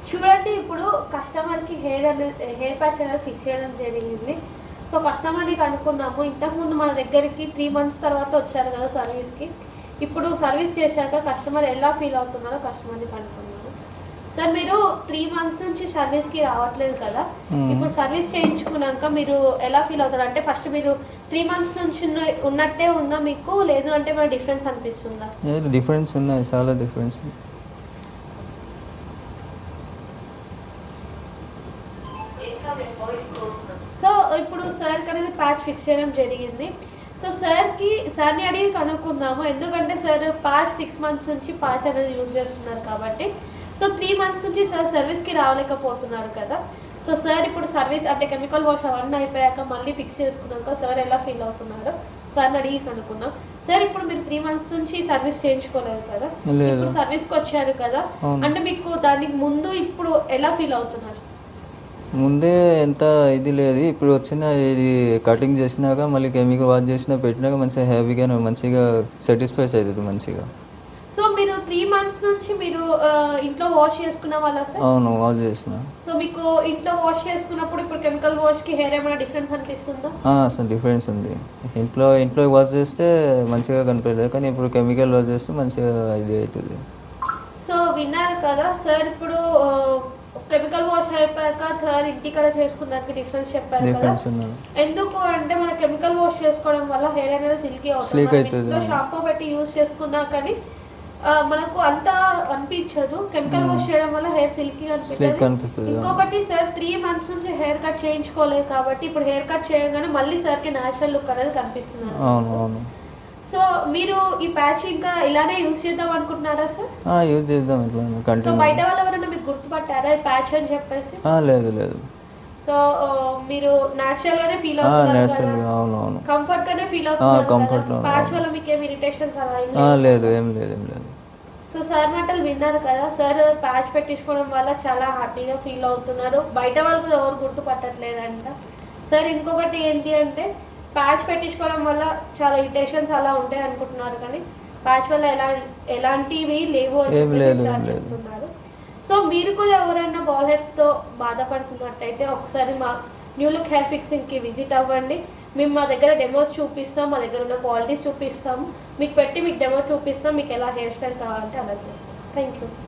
చూడండి, ఇప్పుడు కస్టమర్‌కి హెయిర్ ప్యాచ్ అనేది ఫిక్స్ చేయడం జరిగింది. సో, కస్టమర్‌ని కనుక్కున్నాము. ఇంతకుముందు మన దగ్గరికి 3 మంత్స్ తర్వాత వచ్చారు కదా సర్వీస్‌కి. ఇప్పుడు సర్వీస్ చేశాక కస్టమర్ ఎలా ఫీల్ అవుతున్నారో కస్టమర్‌ని కనుక్కున్నాము. సార్, మీరు 3 మంత్స్ నుంచి సర్వీస్‌కి రావట్లేదు కదా! ఇప్పుడు సర్వీస్ చేయించుకున్నాక మీరు ఎలా ఫీల్ అవుతారు? అంటే ఫస్ట్ మీరు 3 మంత్స్ నుంచి ఉన్నట్టే ఉందా మీకు? లేదు అంటే ఏమైనా డిఫరెన్స్ అనిపిస్తుందా? డిఫరెన్స్ ఉన్నాయి, చాలా డిఫరెన్స్. సో, ఇప్పుడు సార్‌కి అనేది ప్యాచ్ ఫిక్స్ చేయడం జరిగింది. సో, సార్‌ని అడిగి కనుక్కుందాము. ఎందుకంటే సార్ పాస్ట్ 6 మంత్స్ నుంచి ప్యాచ్ అనేది యూజ్ చేస్తున్నారు కాబట్టి. సో, 3 మంత్స్ నుంచి సార్ సర్వీస్‌కి రాలేకపోతున్నారు కదా! సో, సార్ ఇప్పుడు సర్వీస్ అంటే కెమికల్ వాష్ అవన్నీ అయిపోయాక మళ్ళీ ఫిక్స్ చేసుకున్నాక సార్ ఎలా ఫీల్ అవుతున్నారో సార్‌ని అడిగి కనుక్కుందాం. సార్, ఇప్పుడు మీరు 3 మంత్స్ నుంచి సర్వీస్ చేయించుకోలేదు కదా! ఇప్పుడు సర్వీస్‌కి వచ్చారు కదా! అంటే మీకు దానికి ముందు ఇప్పుడు ఎలా ఫీల్ అవుతున్నారు? ముందే ఎంత ఇది లేదు, ఇప్పుడు వచ్చిన ఇది కటింగ్ చేసినాక మళ్ళీ కెమికల్ వాష్ చేసినా పెట్టినాక మంచిగా హ్యాపీగా మంచిగా సాటిస్ఫైస్ అవుతుంది మంచిగా. సో, మీరు 3 మంత్స్ నుంచి మీరు ఇంట్లో వాష్ చేసుకున్న వాళ్ళా సార్? అవును, వాష్ చేసిన. సో, మీకు ఇంట్లో వాష్ చేసుకున్నప్పుడు ఇప్పుడు కెమికల్ వాష్‌కి హెయిర్ ఏమైనా డిఫరెన్స్ అనిపిస్తుందా? అసలు డిఫరెన్స్ ఉంది. ఇంట్లో వాష్ చేస్తే మంచిగా కనిపించలేదు, కానీ ఇప్పుడు కెమికల్ వాష్ చేస్తే మంచిగా ఇది అవుతుంది. సో, విన్నారు కదా సార్, ఇప్పుడు కెమికల్ వాష్ అయిపోయాక సార్ ఇంటికాడ చేసుకున్నాక డిఫరెన్స్ చెప్పారు కదా! ఎందుకు అంటే మన కెమికల్ వాష్ చేసుకోవడం వల్ల హెయిర్ అనేది సిల్కీ అవుతుంది. ఇంట్లో షాంపూ పెట్టి యూజ్ చేసుకున్నా కానీ మనకు అంత అనిపించదు. కెమికల్ వాష్ చేయడం వల్ల హెయిర్ సిల్కీ అనిపిస్తుంది. ఇంకొకటి సార్, 3 మంత్స్ నుంచి హెయిర్ కట్ చేయించుకోలేదు కాబట్టి ఇప్పుడు హెయిర్ కట్ చేయగానే మళ్ళీ సార్‌కి న్యాచురల్ లుక్ అనేది కనిపిస్తుంది. అవును. సో, మీరు ఈ ప్యాచ్ ఇంకా ఇలానే యూజ్ చేద్దాం అనుకుంటున్నారా సార్? యూజ్ చేద్దాం ఇట్లానే సో, కంటిన్యూ. బయట వాళ్ళు ఎవరైనా మీకు గుర్తుపట్టారా ఈ ప్యాచ్ అని చెప్పేసి? లేదు. సో, మీరు న్యాచురల్ గానే ఫీల్ అవుతున్నారు కదా? అవును. కంఫర్ట్ గానే ఫీల్ అవుతున్నారు కదా? కంఫర్ట్ లో. ప్యాచ్ వల్ల మీకు ఏం ఇరిటేషన్స్ అలా ఏం లేదు. సో, సార్ మాటలు విన్నారు కదా! సార్ ప్యాచ్ పెట్టించుకోవడం వల్ల చాలా హ్యాపీగా ఫీల్ అవుతున్నారు. బయట వాళ్ళు కూడా ఎవరు గుర్తుపట్టట్లేదంట. సార్, ఇంకొకటి ఏంటి అంటే ప్యాచ్ పెట్టించుకోవడం వల్ల చాలా ఇరిటేషన్స్ అలా ఉంటాయి అనుకుంటున్నారు, కానీ ప్యాచ్ వల్ల ఎలాంటివి లేవు అని చెప్తున్నారు. సో, మీరు కూడా ఎవరైనా బాల్ హెడ్‌తో బాధపడుతున్నట్టయితే ఒకసారి మా న్యూ లుక్ హెయిర్ ఫిక్సింగ్‌కి విజిట్ అవ్వండి. మేము మా దగ్గర డెమోస్ చూపిస్తాం, మా దగ్గర ఉన్న క్వాలిటీస్ చూపిస్తాము. మీకు డెమో చూపిస్తాం. మీకు ఎలా హెయిర్ స్టైల్ కావాలంటే అలా చేస్తాం. Thank you.